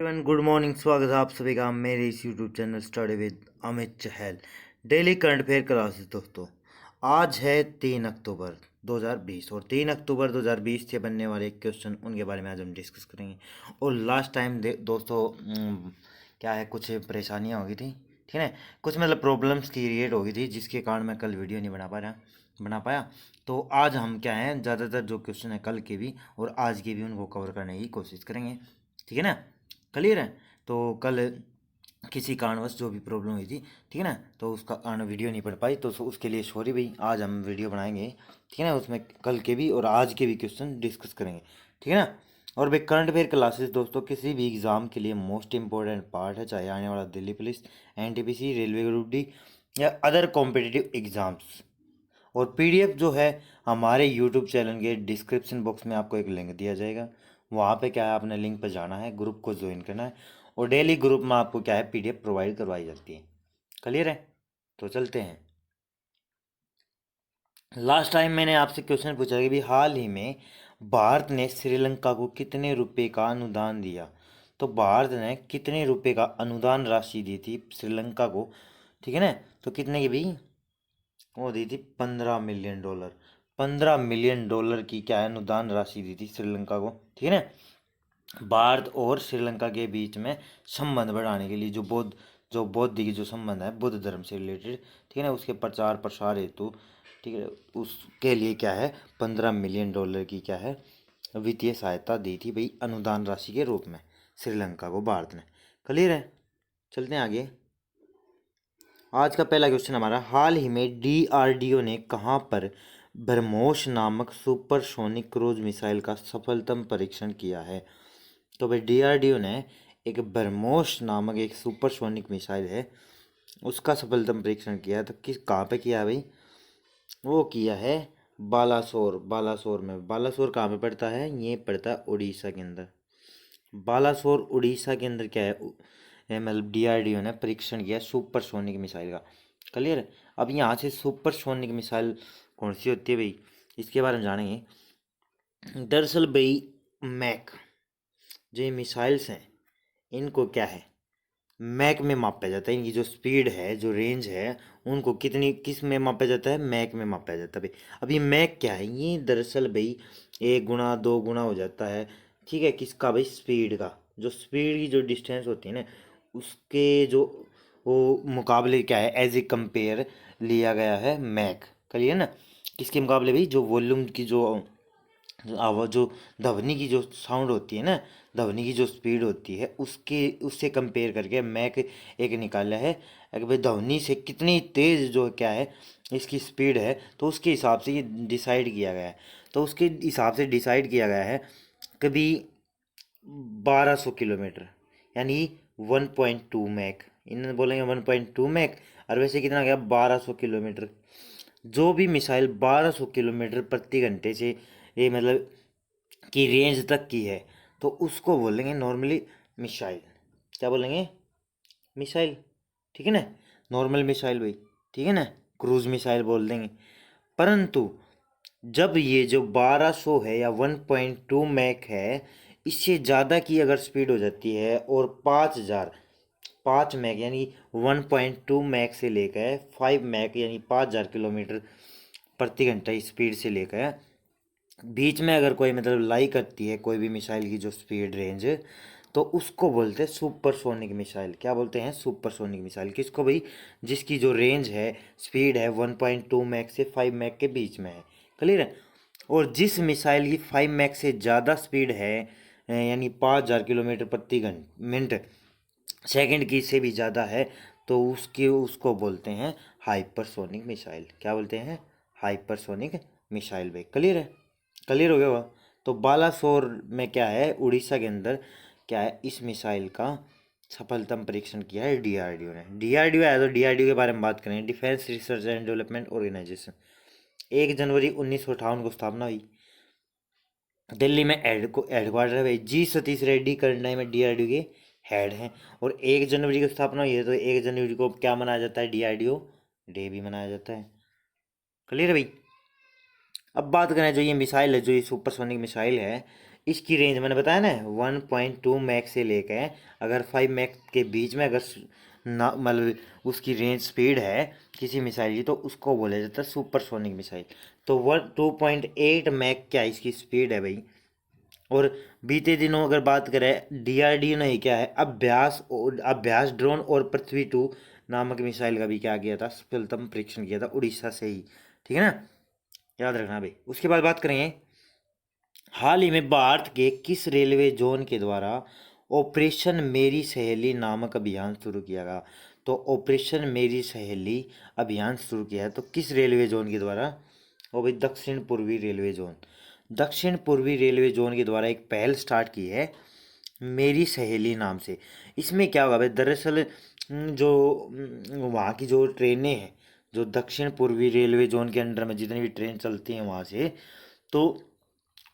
Everyone good morning. स्वागत है आप सभी का मेरे इस YouTube channel study with Amit Chahal daily current affair classes. दोस्तों आज है 3 अक्टूबर 2020 और 3 अक्टूबर 2020 से बनने वाले क्वेश्चन उनके बारे में आज हम डिस्कस करेंगे। और लास्ट टाइम दोस्तों क्या है, कुछ परेशानियाँ हो गई थी, ठीक है, कुछ मतलब प्रॉब्लम्स क्रिएट हो गई थी जिसके कारण मैं कल वीडियो नहीं बना पाया। तो आज हम क्या है, ज़्यादातर जो क्वेश्चन है कल के भी और आज के भी उनको कवर करने की कोशिश करेंगे, ठीक है ना। क्लियर है। तो कल किसी कारणवश जो भी प्रॉब्लम हुई थी, ठीक है ना, तो उसका कारण वीडियो नहीं पढ़ पाई, तो उसके लिए सॉरी भाई। आज हम वीडियो बनाएंगे, ठीक है ना, उसमें कल के भी और आज के भी क्वेश्चन डिस्कस करेंगे, ठीक है ना। और भाई करंट अफेयर क्लासेस दोस्तों किसी भी एग्ज़ाम के लिए मोस्ट इंपॉर्टेंट पार्ट है, चाहे आने वाला Delhi police, NTPC, railway group D या अदर कॉम्पिटिटिव एग्ज़ाम्स। और पीडीएफ जो है हमारे यूट्यूब चैनल के डिस्क्रिप्शन बॉक्स में आपको एक लिंक दिया जाएगा। वहाँ पे क्या है, आपने लिंक पर जाना है, ग्रुप को ज्वाइन करना है और डेली ग्रुप में आपको क्या है पीडीएफ प्रोवाइड करवाई जाती है। क्लियर है। तो चलते हैं। लास्ट टाइम मैंने आपसे क्वेश्चन पूछा कि भी हाल ही में भारत ने श्रीलंका को कितने रुपए का अनुदान दिया। तो भारत ने कितने रुपए का अनुदान राशि दी थी श्रीलंका को, ठीक है ना। तो कितने की भी वो दी थी, $15 मिलियन। $15 मिलियन की क्या है अनुदान राशि दी थी श्रीलंका को, ठीक है ना। भारत और श्रीलंका के बीच में संबंध बढ़ाने के लिए जो बौद्ध की जो संबंध है बुद्ध धर्म से रिलेटेड, ठीक है ना, उसके प्रचार प्रसार हेतु, ठीक है, उसके लिए क्या है $15 मिलियन की क्या है वित्तीय सहायता दी थी भाई, अनुदान राशि के रूप में श्रीलंका को भारत ने। क्लियर है। चलते हैं आगे। आज का पहला क्वेश्चन हमारा, हाल ही में डीआरडीओ ने कहां पर ब्रह्मोस नामक सुपरसोनिक क्रूज मिसाइल का सफलतम परीक्षण किया है। तो भाई डीआरडीओ ने एक ब्रह्मोस नामक एक सुपरसोनिक मिसाइल है, उसका सफलतम परीक्षण किया है। तो किस कहाँ पे किया है भाई, वो किया है बालासोर में। बालासोर कहाँ पे पड़ता है, ये पड़ता है उड़ीसा के अंदर। बालासोर उड़ीसा के अंदर क्या है, मतलब डीआरडीओ ने परीक्षण किया सुपरसोनिक मिसाइल का। क्लियर है। अब यहाँ से सुपरसोनिक मिसाइल कौन सी होती है भाई, इसके बारे में जानेंगे। दरअसल भाई मैक जो ये मिसाइल्स हैं इनको क्या है मैक में मापा जाता है। इनकी जो स्पीड है, जो रेंज है, उनको किस में मापा जाता है, मैक में मापा जाता है भाई। अब ये मैक क्या है, ये दरअसल भाई 1 गुना 2 गुना हो जाता है, ठीक है, किसका भाई, स्पीड का। जो स्पीड की जो डिस्टेंस होती है ना, उसके जो वो मुकाबले क्या है, एज ए कंपेयर लिया गया है मैक। करिए ना, किसके मुकाबले भाई, जो वॉल्यूम की जो आवाज़, जो ध्वनि की जो साउंड होती है ना, ध्वनि की जो स्पीड होती है उससे कंपेयर करके मैक एक निकाला है कि भाई ध्वनि से कितनी तेज़ जो क्या है इसकी स्पीड है, तो उसके हिसाब से ये डिसाइड किया गया है। तो उसके हिसाब से डिसाइड किया गया है कभी 1200 किलोमीटर, यानी 1.2 मैक। इन्होंने बोलेंगे 1.2 मैक, और वैसे कितना गया 1200 किलोमीटर। जो भी मिसाइल 1200 किलोमीटर प्रति घंटे से ये मतलब की रेंज तक की है, तो उसको बोलेंगे नॉर्मली मिसाइल। क्या बोलेंगे, मिसाइल, ठीक है ना, नॉर्मल मिसाइल भाई, ठीक है ना, क्रूज मिसाइल बोल देंगे। परंतु जब ये जो 1200 है या 1.2 मैक है, इससे ज़्यादा की अगर स्पीड हो जाती है और 5 मैक यानी 1.2 मैक से लेकर 5 मैक यानी 5000 किलोमीटर प्रति घंटा स्पीड से लेकर बीच में अगर कोई मतलब लाई करती है कोई भी मिसाइल की जो स्पीड रेंज, तो उसको बोलते हैं सुपरसोनिक मिसाइल। क्या बोलते हैं, सुपरसोनिक मिसाइल। किसको भाई, जिसकी जो रेंज है, स्पीड है 1.2 मैक से 5 मैक के बीच में है। क्लियर है। और जिस मिसाइल की 5 मैक से ज़्यादा स्पीड है, यानी 5000 किलोमीटर प्रति मिनट सेकंड की से भी ज़्यादा है, तो उसको बोलते हैं हाइपरसोनिक मिसाइल। क्या बोलते हैं, हाइपरसोनिक मिसाइल भाई। क्लियर है, क्लियर हो गया हुआ। तो बालासोर में क्या है, उड़ीसा के अंदर क्या है, इस मिसाइल का सफलतम परीक्षण किया है डीआरडीओ ने। डीआरडीओ है तो डीआरडीओ के बारे में बात करें, defence research and development organisation. 1 जनवरी 1958 को स्थापना हुई। दिल्ली में हेडक्वार्टर है भाई। G Satish Reddy current time में डीआरडीओ के हेड हैं। और 1 जनवरी को स्थापना हुई है, तो 1 जनवरी को क्या मनाया जाता है, डीआरडीओ डे भी मनाया जाता है। क्लियर है भाई। अब बात करें जो ये मिसाइल है, जो ये सुपरसोनिक मिसाइल है, इसकी रेंज मैंने बताया ना 1.2 मैक से लेकर अगर 5 मैक के बीच में अगर ना मतलब उसकी रेंज स्पीड है किसी मिसाइल की, तो उसको बोला जाता है सुपरसोनिक मिसाइल। तो 2.8 मैक क्या इसकी स्पीड है भाई। और बीते दिनों अगर बात करें डीआरडीओ ने क्या है अभ्यास ड्रोन और पृथ्वी 2 नामक मिसाइल का भी क्या किया था, सफलतम परीक्षण किया था उड़ीसा से ही, ठीक है ना, याद रखना भाई। उसके बाद बात करेंगे हाल ही में भारत के किस रेलवे जोन के द्वारा ऑपरेशन मेरी सहेली नामक अभियान शुरू किया गया। तो ऑपरेशन मेरी सहेली अभियान शुरू किया है तो किस रेलवे जोन के द्वारा, वो भाई दक्षिण पूर्वी रेलवे जोन। दक्षिण पूर्वी रेलवे जोन के द्वारा एक पहल स्टार्ट की है मेरी सहेली नाम से। इसमें क्या होगा भाई, दरअसल जो वहाँ की जो ट्रेनें हैं, जो दक्षिण पूर्वी रेलवे जोन के अंडर में जितनी भी ट्रेन चलती हैं वहाँ से, तो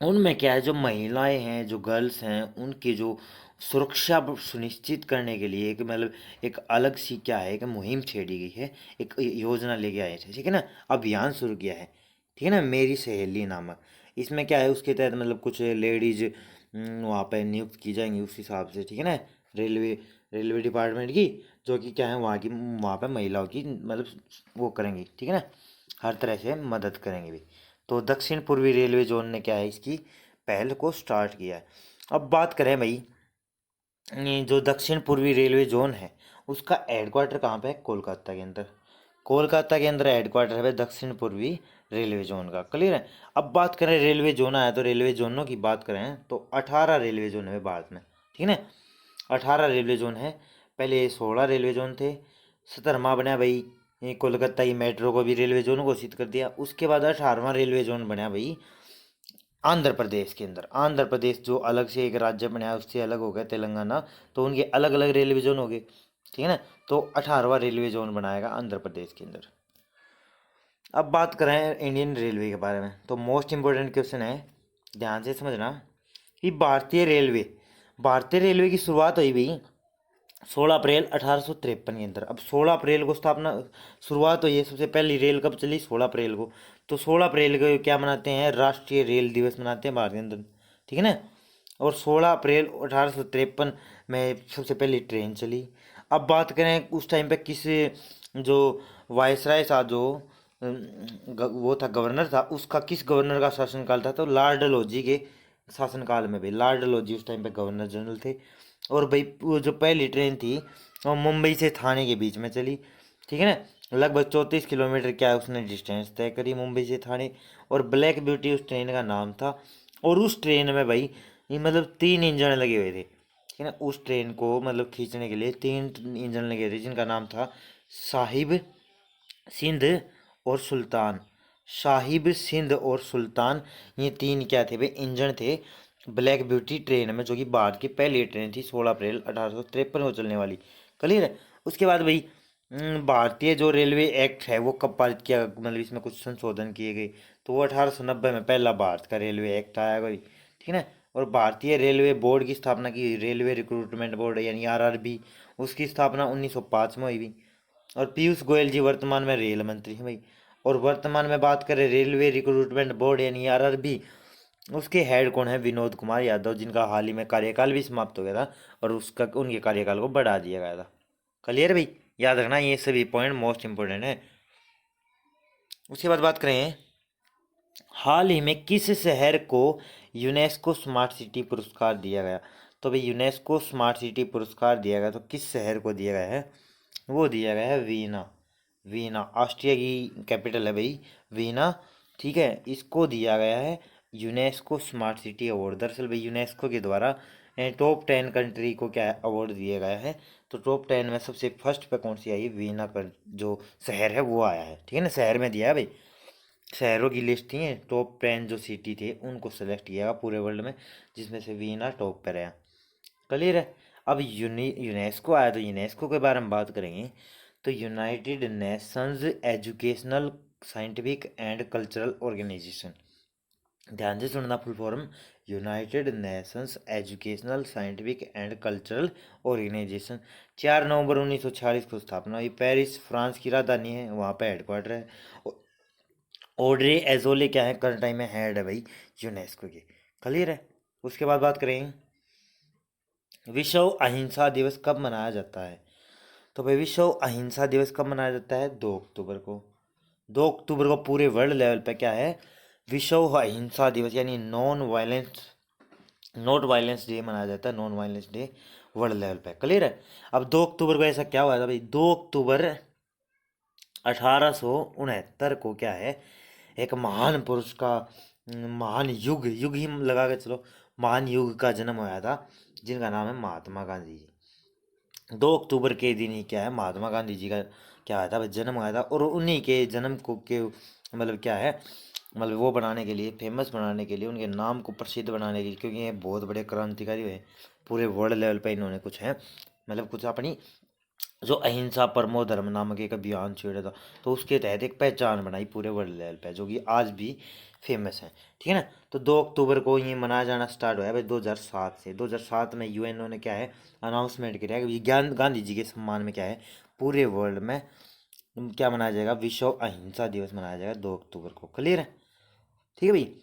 उनमें क्या है जो महिलाएं हैं जो गर्ल्स हैं उनकी जो सुरक्षा सुनिश्चित करने के लिए एक मतलब एक अलग सी क्या है कि मुहिम छेड़ी गई है, एक योजना लेके आए थे, ठीक है ना, अभियान शुरू किया है, ठीक है ना, मेरी सहेली नामक। इसमें क्या है उसके तहत मतलब कुछ लेडीज वहाँ पे नियुक्त की जाएंगी उस हिसाब से, ठीक है ना, रेलवे रेलवे डिपार्टमेंट की, जो कि क्या है वहाँ पे महिलाओं की मतलब वो करेंगी, ठीक है ना, हर तरह से मदद करेंगे भी। तो दक्षिण पूर्वी रेलवे जोन ने क्या है इसकी पहल को स्टार्ट किया है। अब बात करें भाई ये जो दक्षिण पूर्वी रेलवे जोन है उसका हेडक्वार्टर कहाँ पे है, कोलकाता के अंदर। कोलकाता के अंदर हेडक्वार्टर है भाई दक्षिण पूर्वी रेलवे जोन का, क्लियर है। अब बात करें रेलवे जोन आया तो रेलवे जोनों की बात करें तो 18 रेलवे जोन है भारत में, ठीक है ना, 18 रेलवे जोन है। पहले 16 रेलवे जोन थे, 17वां बना भाई ये कोलकाता की मेट्रो को भी रेलवे जोन घोषित कर दिया। उसके बाद 18वां रेलवे जोन बना भाई आंध्र प्रदेश के अंदर। आंध्र प्रदेश जो अलग से एक राज्य बनाया उससे अलग हो गया तेलंगाना, तो उनके अलग अलग रेलवे जोन हो गए, ठीक है ना। तो 18वां रेलवे जोन बनाएगा आंध्र प्रदेश के अंदर। अब बात करें इंडियन रेलवे के बारे में तो मोस्ट इम्पोर्टेंट क्वेश्चन है, ध्यान से समझना कि भारतीय रेलवे की शुरुआत हुई भाई 16 अप्रैल 1853 के अंदर। अब 16 अप्रैल को स्थापना शुरुआत हुई है, सबसे पहली रेल कब चली 16 अप्रैल को। तो 16 अप्रैल को क्या मनाते हैं, राष्ट्रीय रेल दिवस मनाते हैं भारत के अंदर, ठीक है ना। और 16 अप्रैल 1853 में सबसे पहली ट्रेन चली। अब बात करें उस टाइम पे किस जो वायसराय था जो वो था गवर्नर था, उसका किस गवर्नर का शासनकाल था, तो लॉर्ड डलहौजी के शासनकाल में भाई लॉर्ड डलहौजी उस टाइम पे गवर्नर जनरल थे। और भाई वो जो पहली ट्रेन थी वो मुंबई से थाने के बीच में चली, ठीक है ना, लगभग 34 किलोमीटर क्या है उसने डिस्टेंस तय करी मुंबई से थाने। और ब्लैक ब्यूटी उस ट्रेन का नाम था। और उस ट्रेन में भाई ये मतलब 3 इंजन लगे हुए थे, ठीक है ना, उस ट्रेन को मतलब खींचने के लिए 3 इंजन लगे थे जिनका नाम था साहिब, सिंध और सुल्तान। साहिब, सिंध और सुल्तान, ये तीन क्या थे भाई इंजन थे ब्लैक ब्यूटी ट्रेन में, जो कि भारत की पहली ट्रेन थी 16 अप्रैल 1853 को चलने वाली, क्लियर है। उसके बाद भाई भारतीय जो रेलवे एक्ट है वो कब पारित किया, मतलब इसमें कुछ संशोधन किए गए, तो वो 1890 में पहला भारत का रेलवे एक्ट आया भाई, ठीक है ना। और भारतीय रेलवे बोर्ड की स्थापना की, रेलवे रिक्रूटमेंट बोर्ड यानी आरआरबी, उसकी स्थापना 1905 में हुई भी। और पीयूष गोयल जी वर्तमान में रेल मंत्री हैं भाई। और वर्तमान में बात करें रेलवे रिक्रूटमेंट बोर्ड यानी आरआरबी, उसके हेड कौन है, विनोद कुमार यादव, जिनका हाल ही में कार्यकाल भी समाप्त हो गया था और उसका उनके कार्यकाल को बढ़ा दिया गया था, क्लियर भाई, याद रखना ये सभी पॉइंट मोस्ट इंपोर्टेंट है। उसके बाद बात करें हाल ही में किस शहर को यूनेस्को स्मार्ट सिटी पुरस्कार दिया गया। तो भाई यूनेस्को स्मार्ट सिटी पुरस्कार दिया गया तो किस शहर को दिया गया है, वो दिया गया है वीना। वीना ऑस्ट्रिया की कैपिटल है भाई वीना, ठीक है, इसको दिया गया है यूनेस्को स्मार्ट सिटी अवार्ड। दरअसल भाई यूनेस्को के द्वारा टॉप 10 कंट्री को क्या अवार्ड दिया गया है, तो टॉप 10 में सबसे फर्स्ट पे कौन सी आई, वीना का जो शहर है वो आया है, ठीक है ना, शहर में दिया है भाई। शहरों की लिस्ट थी टॉप 10 जो सिटी थे उनको सेलेक्ट किया पूरे वर्ल्ड में, जिसमें से वीना टॉप पर है, क्लियर है। अब यूनेस्को आया तो यूनेस्को के बारे में बात करेंगे तो United Nations educational scientific and cultural organisation. ध्यान से सुनना full form, United Nations educational scientific and cultural organisation. 4 नवंबर 1946 को स्थापना हुई। पेरिस फ्रांस की राजधानी है, वहाँ पे हेडक्वार्टर है। ऑड्रे एजोले क्या है करंट टाइम में हेड है भाई यूनेस्को के, क्लियर है। उसके बाद बात करें विश्व अहिंसा दिवस कब मनाया जाता है। तो भाई विश्व अहिंसा दिवस कब मनाया जाता है, 2 अक्टूबर को। 2 अक्टूबर को पूरे वर्ल्ड लेवल पे क्या है, विश्व अहिंसा दिवस यानी नॉट वायलेंस डे मनाया जाता है, non violence day world level पे। क्लियर है। अब 2 अक्टूबर को ऐसा क्या हुआ था भाई, 2 अक्टूबर 1869 को क्या है, एक महान पुरुष का, महान युग युग ही लगा के चलो, महान युग का जन्म हुआ था, जिनका नाम है महात्मा गांधी जी। 2 अक्टूबर के दिन ही क्या है, महात्मा गांधी जी का क्या आया था भाई, जन्म हुआ था। और उन्हीं के जन्म को के मतलब क्या है, मतलब वो बनाने के लिए, फेमस बनाने के लिए, उनके नाम को प्रसिद्ध बनाने के लिए, क्योंकि ये बहुत बड़े क्रांतिकारी हुए पूरे वर्ल्ड लेवल पे, इन्होंने कुछ है मतलब कुछ अपनी जो अहिंसा परमो धर्म नामक एक अभियान छेड़ा था, तो उसके तहत एक पहचान बनाई पूरे वर्ल्ड लेवल पे, जो कि आज भी फेमस है। ठीक है ना। तो 2 अक्टूबर को ये मनाया जाना स्टार्ट हुआ है भाई 2007 से। 2007 में यूएनओ ने क्या है अनाउंसमेंट किया है कि गांधी जी के सम्मान में क्या है पूरे वर्ल्ड में क्या मनाया जाएगा, विश्व अहिंसा दिवस मनाया जाएगा 2 अक्टूबर को। क्लियर है। ठीक है भाई।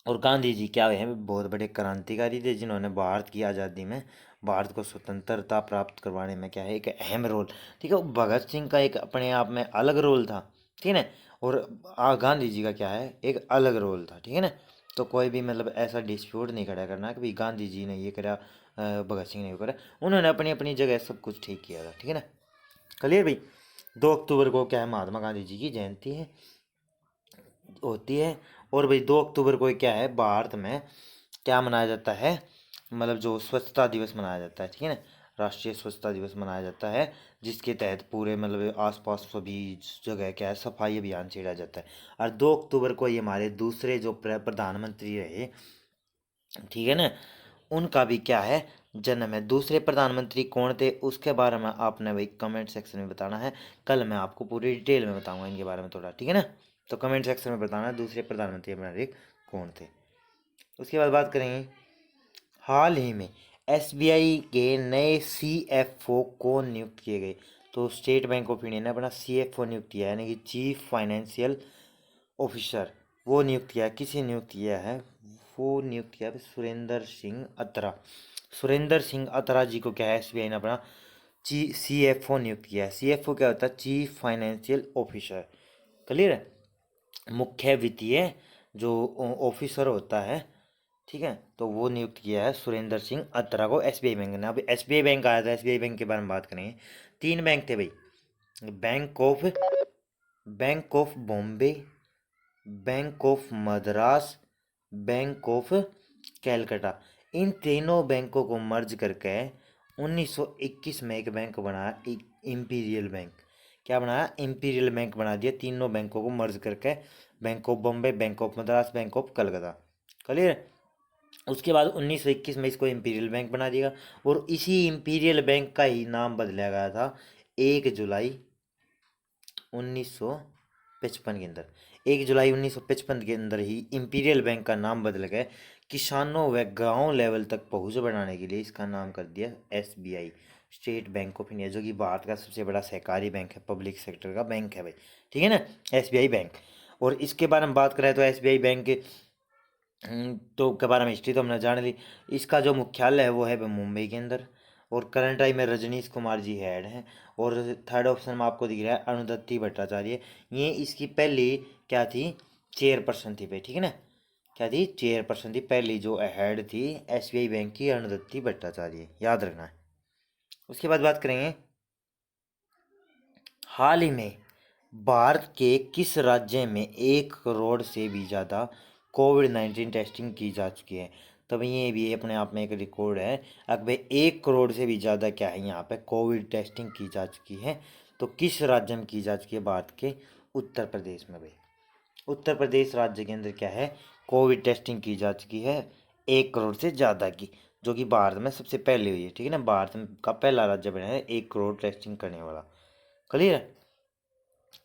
और गांधी जी क्या है, बहुत बड़े क्रांतिकारी थे, जिन्होंने भारत की आज़ादी में, भारत को स्वतंत्रता प्राप्त करवाने में क्या है एक अहम रोल। ठीक है। भगत सिंह का एक अपने आप में अलग रोल था। ठीक है ना। और गांधी जी का क्या है एक अलग रोल था। ठीक है ना। तो कोई भी मतलब ऐसा डिस्प्यूट नहीं खड़ा करना कि भाई गांधी जी ने ये करा, भगत सिंह ने ये करा। उन्होंने अपनी अपनी जगह सब कुछ ठीक किया था। ठीक है ना। क्लियर भाई। 2 अक्टूबर को क्या है महात्मा गांधी जी की जयंती है होती है। और भाई 2 अक्टूबर को क्या है भारत में क्या मनाया जाता है, मतलब जो स्वच्छता दिवस मनाया जाता है। ठीक है ना। राष्ट्रीय स्वच्छता दिवस मनाया जाता है, जिसके तहत पूरे मतलब आसपास सभी जगह क्या है सफाई अभियान छेड़ा जाता है। और 2 अक्टूबर को ये हमारे दूसरे जो प्रधानमंत्री रहे, ठीक है ना, उनका भी क्या है जन्म है। दूसरे प्रधानमंत्री कौन थे उसके बारे में आपने भाई कमेंट सेक्शन में बताना है। कल मैं आपको पूरी डिटेल में बताऊंगा इनके बारे में थोड़ा। ठीक है ना। तो कमेंट सेक्शन में बताना दूसरे प्रधानमंत्री हमारे कौन थे। उसके बाद बात करेंगे हाल ही में एसबीआई के नए सीएफओ को नियुक्त किए गए। तो स्टेट बैंक ऑफ इंडिया ने अपना सीएफओ नियुक्त किया है, यानी कि चीफ फाइनेंशियल ऑफिसर, वो नियुक्त किया है। किसे नियुक्त किया है, वो नियुक्त किया है सुरेंद्र सिंह अत्रा। सुरेंद्र सिंह अत्रा जी को क्या है एसबीआई ने अपना सीएफओ नियुक्त किया है। सीएफओ क्या होता है, चीफ फाइनेंशियल ऑफिसर। क्लियर है। मुख्य वित्तीय जो ऑफिसर होता है, ठीक है, तो वो नियुक्त किया है सुरेंद्र सिंह अत्रा को एसबीआई बैंक ने। अब एसबीआई बैंक आया था, एसबीआई बैंक के बारे में बात करेंगे। 3 बैंक थे भाई, bank of bank of Bombay, bank of Madras, bank of Calcutta. इन तीनों बैंकों को मर्ज करके 1921 में एक बैंक बनाया, इंपीरियल बैंक। क्या बनाया, इंपीरियल बैंक बना दिया तीनों बैंकों को मर्ज करके, bank of Bombay, bank of Madras, bank of Calcutta. Clear. उसके बाद 1921 में इसको इंपीरियल बैंक बना दिया, और इसी इंपीरियल बैंक का ही नाम बदला गया था 1 जुलाई 1955 के अंदर। 1 जुलाई 1955 के अंदर ही इंपीरियल बैंक का नाम बदल गया, किसानों व गांव लेवल तक पहुंच बढ़ाने के लिए इसका नाम कर दिया SBI, state bank of India, जो कि भारत का सबसे बड़ा सहकारी बैंक है, पब्लिक सेक्टर का बैंक है भाई। ठीक है ना, एसबीआई बैंक। और इसके बारे में बात करें तो एसबीआई बैंक तो के बारे में हिस्ट्री तो हमने जान ली। इसका जो मुख्यालय है वो है मुंबई के अंदर। और करंट टाइम में रजनीश कुमार जी हेड हैं। और थर्ड ऑप्शन में आपको दिख रहा है अरुंधति भट्टाचार्य, ये इसकी पहली क्या थी, चेयरपर्सन थी भाई। ठीक है ना, क्या थी, चेयरपर्सन थी, पहली जो हेड थी एसबीआई बैंक की अरुंधति भट्टाचार्य, याद रखना है। उसके बाद बात करेंगे हाल ही में भारत के किस राज्य में 1 करोड़ से भी ज़्यादा कोविड-19 टेस्टिंग की जा चुकी है। तब ये भी अपने आप में एक रिकॉर्ड है। अब भाई 1 करोड़ से भी ज़्यादा क्या है यहाँ पे कोविड टेस्टिंग की जा चुकी है, तो किस राज्य में की जा चुकी है, भारत के उत्तर प्रदेश में भाई। उत्तर प्रदेश राज्य के अंदर क्या है कोविड टेस्टिंग की जा चुकी है 1 करोड़ से ज़्यादा की, जो कि भारत में सबसे पहले हुई है। ठीक है ना, भारत का पहला राज्य बना है 1 करोड़ टेस्टिंग करने वाला। क्लियर है।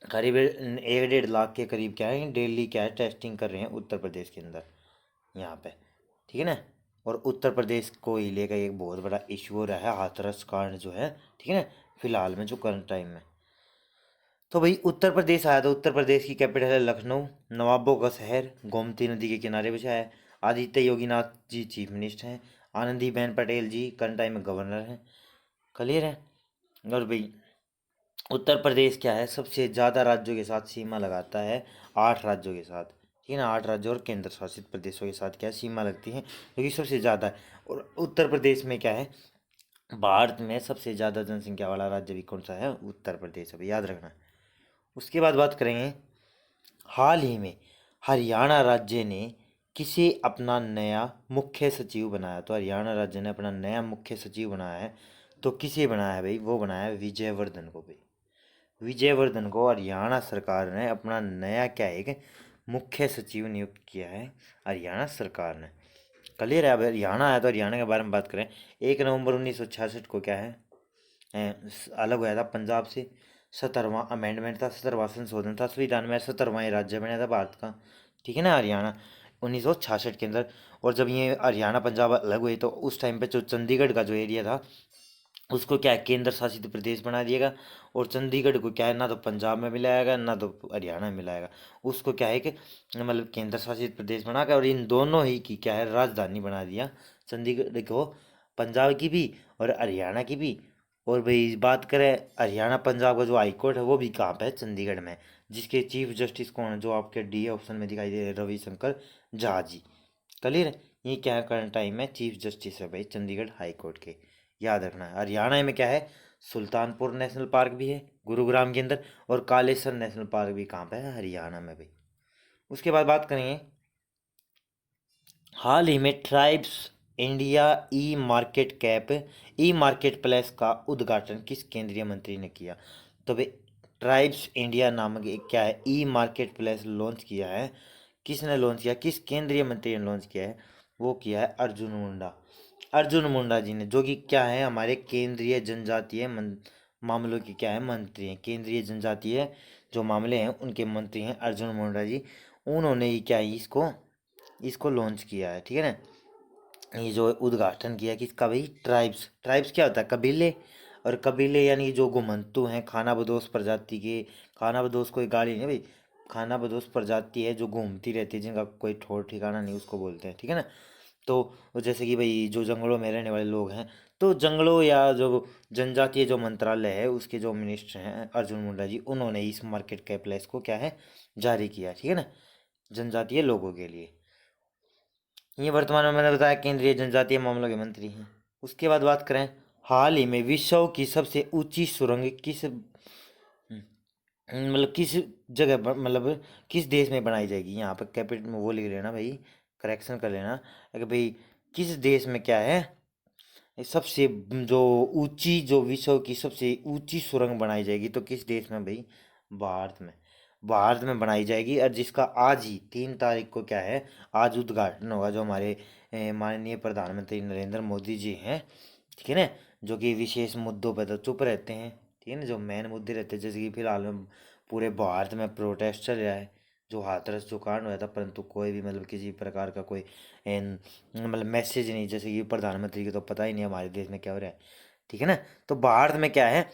करीब 1-1.5 लाख के करीब क्या है डेली क्या है टेस्टिंग कर रहे हैं उत्तर प्रदेश के अंदर यहाँ पे। ठीक है ना। और उत्तर प्रदेश को ही लेकर एक बहुत बड़ा इशू हो रहा है हाथरस कांड जो है, ठीक है ना, फिलहाल में जो करंट टाइम में। तो भाई उत्तर प्रदेश आया, तो उत्तर प्रदेश की कैपिटल है लखनऊ, नवाबों का शहर, गोमती नदी के किनारे बसा है। आदित्य योगीनाथ जी चीफ मिनिस्टर हैं, आनंदीबेन पटेल जी करंट टाइम में गवर्नर हैं। क्लियर है। और भाई उत्तर प्रदेश क्या है, सबसे ज़्यादा राज्यों के साथ सीमा लगाता है, 8 राज्यों के साथ, ठीक है ना। 8 राज्यों और केंद्र शासित प्रदेशों के साथ क्या है, सीमा लगती है, जो कि सबसे ज़्यादा है। और उत्तर प्रदेश में क्या है, भारत में सबसे ज़्यादा जनसंख्या वाला राज्य भी कौन सा है, उत्तर प्रदेश है, याद रखना। उसके बाद बात करेंगे, हाल ही में हरियाणा राज्य ने किसे अपना नया मुख्य सचिव बनाया। तो हरियाणा राज्य ने अपना नया मुख्य सचिव बनाया है, तो किसे बनाया है भाई, वो बनाया है विजयवर्धन को भाई। विजयवर्धन को हरियाणा सरकार ने अपना नया क्या है, एक मुख्य सचिव नियुक्त किया है हरियाणा सरकार ने। क्लियर है। अब हरियाणा है तो हरियाणा के बारे में बात करें, 1 नवंबर 1966 को क्या है, अलग हुआ था पंजाब से। 17वां अमेंडमेंट था, 17वां संशोधन था संविधान में, 17वां ये राज्य बना था भारत का, ठीक है ना, हरियाणा 1966 के अंदर। और जब ये हरियाणा पंजाब अलग हुए तो उस टाइम पे जो चंडीगढ़ का जो एरिया था उसको क्या है, केंद्र शासित प्रदेश बना दिएगा। और चंडीगढ़ को क्या है, ना तो पंजाब में मिलाएगा ना तो हरियाणा में मिलाएगा, उसको क्या है कि मतलब केंद्र शासित प्रदेश बनाकर, और इन दोनों ही की क्या है, राजधानी बना दिया चंडीगढ़ को, पंजाब की भी और हरियाणा की भी। और भाई बात करें हरियाणा पंजाब का जो हाई कोर्ट है वो भी कहाँ पे है, चंडीगढ़ में, जिसके चीफ जस्टिस कौन है, जो आपके डी ऑप्शन में दिखाई दे रहे हैं, रविशंकर झा जी। क्लियर है। ये क्या है, करंट टाइम में चीफ जस्टिस है भाई चंडीगढ़ हाई कोर्ट के, याद रखना है। हरियाणा में क्या है, सुल्तानपुर नेशनल पार्क भी है गुरुग्राम के अंदर, और कालेसर नेशनल पार्क भी कहाँ पे है, हरियाणा में भाई। उसके बाद बात करेंगे, हाल ही में ट्राइब्स इंडिया ई मार्केट प्लेस का उद्घाटन किस केंद्रीय मंत्री ने किया। तो भाई ट्राइब्स इंडिया नामक एक क्या है, ई मार्केट प्लेस लॉन्च किया है, किसने लॉन्च किया, किस केंद्रीय मंत्री ने लॉन्च किया है, वो किया है अर्जुन मुंडा। अर्जुन मुंडा जी ने, जो कि क्या है, हमारे केंद्रीय जनजातीय मामलों के क्या है, मंत्री हैं, केंद्रीय जनजातीय जो मामले हैं उनके मंत्री हैं अर्जुन मुंडा जी। उन्होंने ही क्या है, इसको इसको लॉन्च किया है, ठीक है ना। ये जो उद्घाटन किया किसका भाई, ट्राइब्स। ट्राइब्स क्या होता है, कबीले। और कबीले यानी जो घुमंतू हैं, खानाबदोश प्रजाति के, खानाबदोश कोई गाड़ी नहीं भाई, खानाबदोश प्रजाति है जो घूमती रहती है, जिनका कोई ठौर ठिकाना नहीं, उसको बोलते हैं, ठीक है ना। तो जैसे कि भाई जो जंगलों में रहने वाले लोग हैं, तो जंगलों या जो जनजातीय जो मंत्रालय है उसके जो मिनिस्टर हैं अर्जुन मुंडा जी, उन्होंने इस मार्केट कैप्लेस को क्या है, जारी किया, ठीक है ना, जनजातीय लोगों के लिए। ये वर्तमान में मैंने बताया केंद्रीय जनजातीय मामलों के मंत्री हैं। उसके बाद बात करें, हाल ही में विश्व की सबसे ऊंची सुरंग किस मतलब किस जगह पर, मतलब किस देश में बनाई जाएगी, यहाँ पर कैपिटल में वो लिख लेना भाई, करेक्शन कर लेना कि भाई किस देश में क्या है, ये सबसे जो ऊंची, जो विश्व की सबसे ऊंची सुरंग बनाई जाएगी, तो किस देश में भाई, भारत में। भारत में बनाई जाएगी, और जिसका आज ही 3 तारीख को क्या है, आज उद्घाटन होगा, जो हमारे माननीय प्रधानमंत्री नरेंद्र मोदी जी हैं, ठीक है ना, जो कि विशेष मुद्दों पर तो चुप रहते हैं, ठीक है ना, जो मेन मुद्दे रहते हैं, जैसे कि फिलहाल में पूरे भारत में प्रोटेस्ट चल रहा है, जो हाथरस जो कांड हुआ था, परंतु कोई भी मतलब किसी प्रकार का कोई मतलब मैसेज नहीं, जैसे कि प्रधानमंत्री को तो पता ही नहीं हमारे देश में क्या हो रहा है, ठीक है ना। तो भारत में क्या है,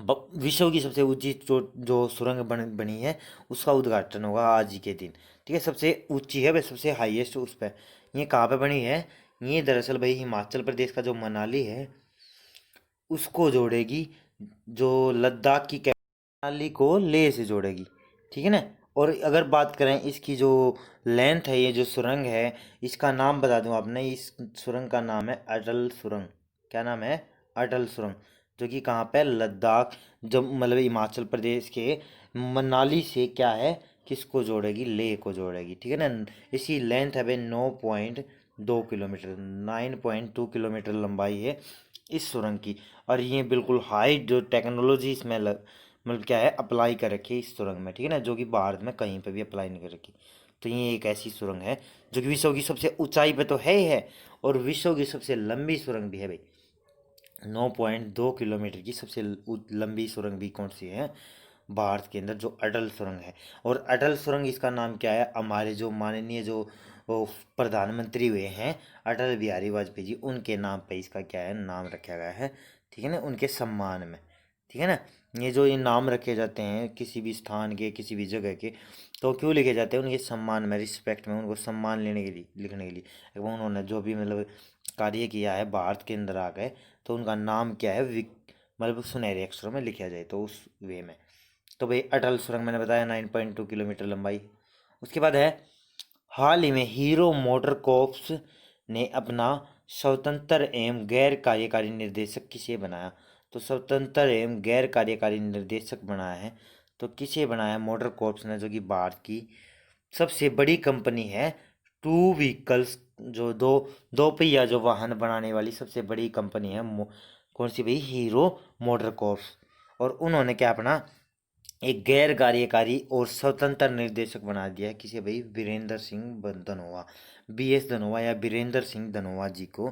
विश्व की सबसे ऊंची जो सुरंग बनी है, उसका उद्घाटन होगा आज ही के दिन, ठीक है। सबसे ऊंची है भाई, सबसे हाईएस्ट उस पर, ये कहाँ पे बनी है, ये दरअसल भाई हिमाचल प्रदेश का जो मनाली है उसको जोड़ेगी, जो लद्दाख की मनाली को लेह से जोड़ेगी, ठीक है ना। और अगर बात करें इसकी जो लेंथ है, ये जो सुरंग है, इसका नाम बता दूं आपने, इस सुरंग का नाम है अटल सुरंग। क्या नाम है, अटल सुरंग, जो कि कहाँ पे, लद्दाख, जब मतलब हिमाचल प्रदेश के मनाली से क्या है, किसको जोड़ेगी, लेह को जोड़ेगी, ठीक है ना। इसकी लेंथ है भाई 9.2 किलोमीटर, 9.2 किलोमीटर लंबाई है इस सुरंग की। और ये बिल्कुल हाई जो टेक्नोलॉजी इसमें मतलब क्या है, अप्लाई कर रखी है इस सुरंग में, ठीक है ना, जो कि भारत में कहीं पे भी अप्लाई नहीं कर रखी। तो ये एक ऐसी सुरंग है जो कि विश्व की सबसे ऊंचाई पे तो है ही है, और विश्व की सबसे लंबी सुरंग भी है भाई। 9.2 किलोमीटर की सबसे लंबी सुरंग भी कौन सी है, भारत के अंदर, जो अटल सुरंग है। और अटल सुरंग इसका नाम क्या है, हमारे जो माननीय जो वो प्रधानमंत्री हुए हैं अटल बिहारी वाजपेयी जी, उनके नाम पे इसका क्या है, नाम रखा गया है, ठीक है ना, उनके सम्मान में, ठीक है ना। ये जो ये नाम रखे जाते हैं किसी भी स्थान के, किसी भी जगह के, तो क्यों लिखे जाते हैं? उनके सम्मान में, रिस्पेक्ट में, उनको सम्मान लेने के लिए, लिखने के लिए। एवं उन्होंने जो भी मतलब कार्य किया है भारत के अंदर आ गए, तो उनका नाम क्या है, मतलब सुनहरे अक्षरों में लिखा जाए, तो उस वे में। तो भाई अटल सुरंग मैंने बताया 9.2 किलोमीटर लंबाई। उसके बाद है, हाल ही में हीरो मोटर कॉर्प्स ने अपना स्वतंत्र एवं गैर कार्यकारी निर्देशक किसे बनाया? तो स्वतंत्र एवं गैर कार्यकारी निर्देशक बनाया है, तो किसे बनाया? मोटर कॉर्प्स ने, जो कि भारत की सबसे बड़ी कंपनी है, टू व्हीकल्स, जो दो दो पहिया जो वाहन बनाने वाली सबसे बड़ी कंपनी है, कौन सी भाई? Hero motor corps. और उन्होंने क्या अपना एक गैर कार्यकारी और स्वतंत्र निर्देशक बना दिया है, किसे भाई? वीरेंद्र सिंह धनोआ, BS धनोआ या वीरेंद्र सिंह धनोआ जी को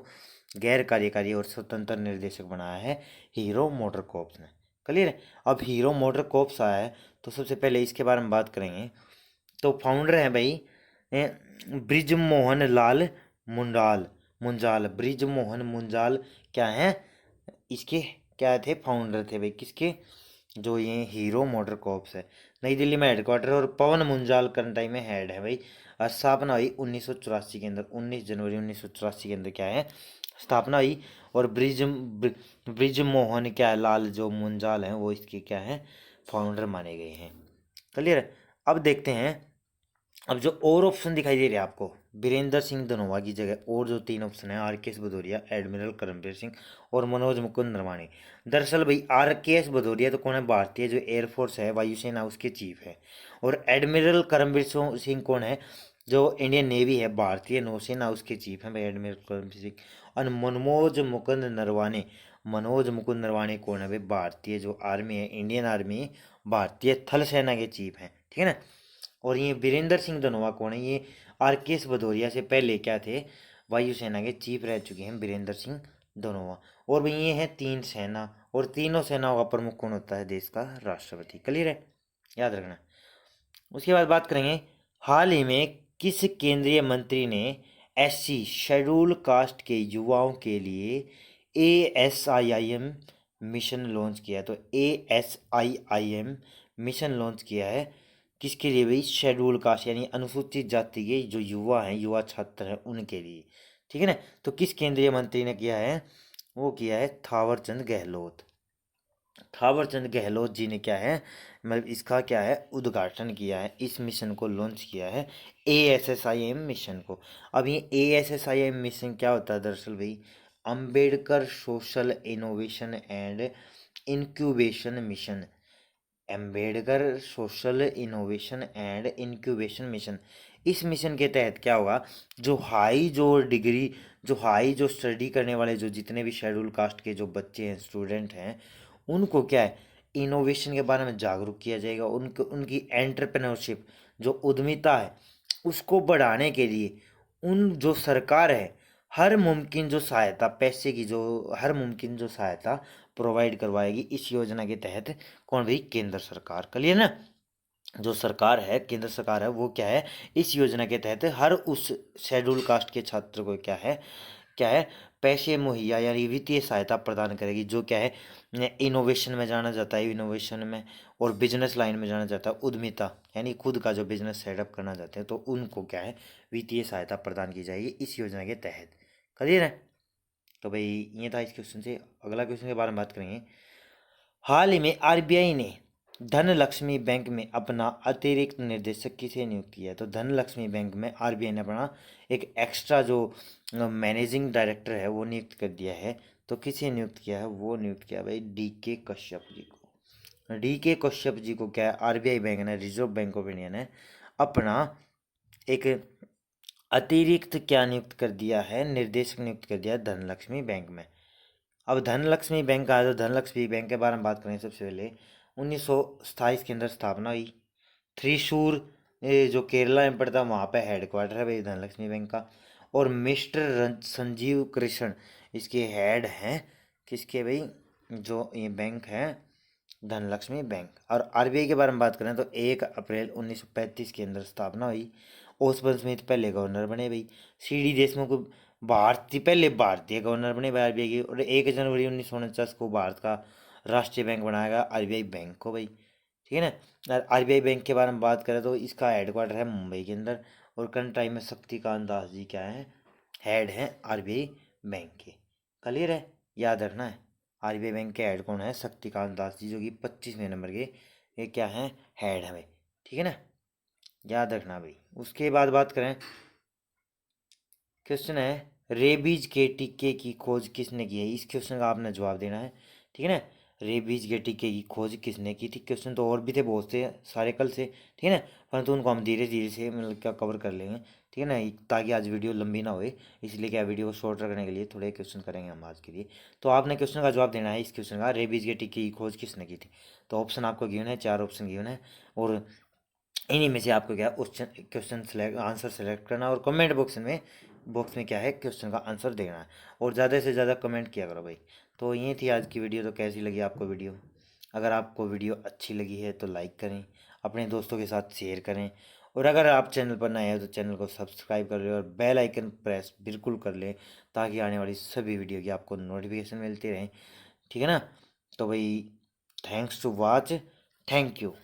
गैर कार्यकारी और स्वतंत्र निर्देशक बनाया है हीरो मोटर कॉर्प्स ने। क्लियर है? अब हीरो मोटर कॉर्प्स आया है, तो सबसे पहले इसके बारे में बात करेंगे। तो फाउंडर है भाई ब्रिजमोहन लाल मुंडाल मुंजाल, ब्रिजमोहन मुंजाल क्या है इसके? क्या थे? फाउंडर थे भाई, किसके? जो ये हीरो मोटर कॉर्प्स है, नई दिल्ली में हेडक्वार्टर, और पवन मुंजाल करंट टाइम में हेड है भाई। स्थापना हुई 1984 के अंदर, 19 जनवरी 1984 के अंदर क्या है, स्थापना हुई। और ब्रिज मोहन क्या है, लाल जो मुंजाल हैं, वो इसके क्या है, फाउंडर माने गए हैं। क्लियर है? अब देखते हैं, अब जो और ऑप्शन दिखाई दे रहे हैं आपको, वीरेंद्र सिंह धनोआ की जगह और जो 3 ऑप्शन है, RKS भदौरिया, एडमिरल करमबीर सिंह और मनोज मुकुंद नरवाणे। दरअसल भाई RKS भदौरिया तो कौन है? भारतीय जो एयरफोर्स है, वायुसेना, उसके चीफ है। और एडमिरल करमबीर सिंह कौन है? जो इंडियन नेवी है, भारतीय नौसेना, उसके चीफ हैं भाई एडमिरल करमबीर सिंह। और मनोज मुकुंद नरवाणे कौन है भाई? भारतीय जो आर्मी है, इंडियन आर्मी, भारतीय थल सेना के चीफ हैं। ठीक है ना। और ये वीरेंद्र सिंह धनोआ कौन है? ये RKS भदौरिया से पहले क्या थे? वायुसेना के चीफ रह चुके हैं वीरेंद्र सिंह धनोआ। और भाई ये हैं 3 सेना, और तीनों सेनाओं का प्रमुख कौन होता है? देश का राष्ट्रपति। क्लियर है? याद रखना। उसके बाद बात करेंगे, हाल ही में किस केंद्रीय मंत्री ने SC शेड्यूल कास्ट के युवाओं के लिए ASIIM मिशन लॉन्च किया? तो ASIIM मिशन लॉन्च किया है किसके लिए भाई? शेड्यूल कास्ट यानी अनुसूचित जाति के जो युवा हैं, युवा छात्र हैं, उनके लिए। ठीक है ना। तो किस केंद्रीय मंत्री ने किया है? वो किया है थावरचंद गहलोत। थावरचंद गहलोत जी ने क्या है, मतलब इसका क्या है, उद्घाटन किया है, इस मिशन को लॉन्च किया है, ASSIM मिशन को। अब ये ASSIM मिशन क्या होता है दरअसल भाई? Ambedkar social innovation and incubation mission. Ambedkar social innovation and incubation mission. इस मिशन के तहत क्या होगा, जो हाई जो स्टडी करने वाले जो जितने भी शेड्यूल कास्ट के जो बच्चे हैं, स्टूडेंट हैं, उनको क्या है, इनोवेशन के बारे में जागरूक किया जाएगा। उनको उनकी एंटरप्रेन्योरशिप, जो उद्यमिता है, उसको बढ़ाने के लिए उन जो सरकार है, हर मुमकिन जो सहायता, पैसे की जो हर मुमकिन जो सहायता प्रोवाइड करवाएगी इस योजना के तहत। कौन भाई? केंद्र सरकार। क्लियर ना। जो सरकार है, केंद्र सरकार है, वो क्या है, इस योजना के तहत हर उस शेड्यूल कास्ट के छात्र को क्या है पैसे मुहैया यानी वित्तीय सहायता प्रदान करेगी, जो क्या है, इनोवेशन में जाना जाता है, इनोवेशन में, और बिजनेस लाइन में जाना जाता है, उद्यमिता यानी खुद का जो बिजनेस सेटअप करना चाहते हैं, तो उनको क्या है, वित्तीय सहायता प्रदान की जाएगी इस योजना के तहत। क्लियर है? तो भाई ये था इस क्वेश्चन से। अगला क्वेश्चन के बारे में बात करेंगे, हाल ही में RBI ने धनलक्ष्मी बैंक में अपना अतिरिक्त निर्देशक किसे नियुक्त किया? तो धनलक्ष्मी बैंक में RBI ने अपना एक एक्स्ट्रा जो मैनेजिंग डायरेक्टर है वो नियुक्त कर दिया है। तो किसे नियुक्त किया है? वो नियुक्त किया भाई DK कश्यप जी को। DK कश्यप जी को क्या है, RBI बैंक ने, रिजर्व बैंक ऑफ इंडिया ने अपना एक अतिरिक्त क्या नियुक्त कर दिया है, निर्देशक नियुक्त कर दिया है धनलक्ष्मी बैंक में। अब धनलक्ष्मी बैंक का, तो धनलक्ष्मी बैंक के बारे में बात करें सबसे पहले, 1927 के अंदर स्थापना हुई। थ्रिशूर, ये जो केरला में पड़ता है, वहाँ पे हेडक्वार्टर है भाई धनलक्ष्मी बैंक का। और मिस्टर संजीव कृष्ण इसके हेड हैं, किसके भाई? जो ये बैंक है धनलक्ष्मी बैंक। और RBI के बारे में बात करें तो 1 अप्रैल 1935 के अंदर स्थापना हुई। ओसबन स्मिथ पहले गवर्नर बने भाई। CD देशमुख पहले भारतीय गवर्नर बने भाई RBI के। और 1 जनवरी 1949 को भारत का राष्ट्रीय बैंक बनाया गया आरबीआई बैंक को भाई, ठीक है ना। आरबीआई बैंक के बारे में बात करें तो इसका हेडक्वार्टर है मुंबई के अंदर, और करंट टाइम में शक्तिकांत दास जी क्या है, हेड हैं आरबीआई बैंक के। क्लियर है, याद रखना है। आरबीआई बैंक के हेड कौन है, शक्तिकांत दास जी, जो कि 25वें नंबर के ये क्या हैं, हेड है भाई, ठीक है ना, याद रखना भाई। उसके बाद बात करें, क्वेश्चन है रेबीज के टीके की खोज किसने की है, इस क्वेश्चन का आपने जवाब देना है, ठीक है ना। रेबीज के टीके की खोज किसने की थी, क्वेश्चन तो और भी थे बहुत से सारे कल से, ठीक है ना, परंतु उनको हम धीरे धीरे से मतलब क्या कवर कर लेंगे, ठीक है ना, ताकि आज वीडियो लंबी ना होए, इसलिए क्या वीडियो को शॉर्ट रखने के लिए थोड़े क्वेश्चन करेंगे हम आज के लिए। तो आपने क्वेश्चन का जवाब देना है इस क्वेश्चन का, रेबीज के टीके की खोज किसने की थी। तो ऑप्शन आपको गिवन है, 4 ऑप्शन गिवन है, और इन्हीं में से आपको क्या question question select answer select करना, और कमेंट बॉक्स में क्या है क्वेश्चन का आंसर देना है, और ज़्यादा से ज़्यादा कमेंट किया करो भाई। तो ये थी आज की वीडियो। तो कैसी लगी आपको वीडियो, अगर आपको वीडियो अच्छी लगी है तो लाइक करें, अपने दोस्तों के साथ शेयर करें, और अगर आप चैनल पर नए हैं तो चैनल को सब्सक्राइब कर लें और बेल आइकन प्रेस बिल्कुल कर लें, ताकि आने वाली सभी वीडियो की आपको नोटिफिकेशन मिलती रहे, ठीक है ना। तो भाई thanks to watch, thank you.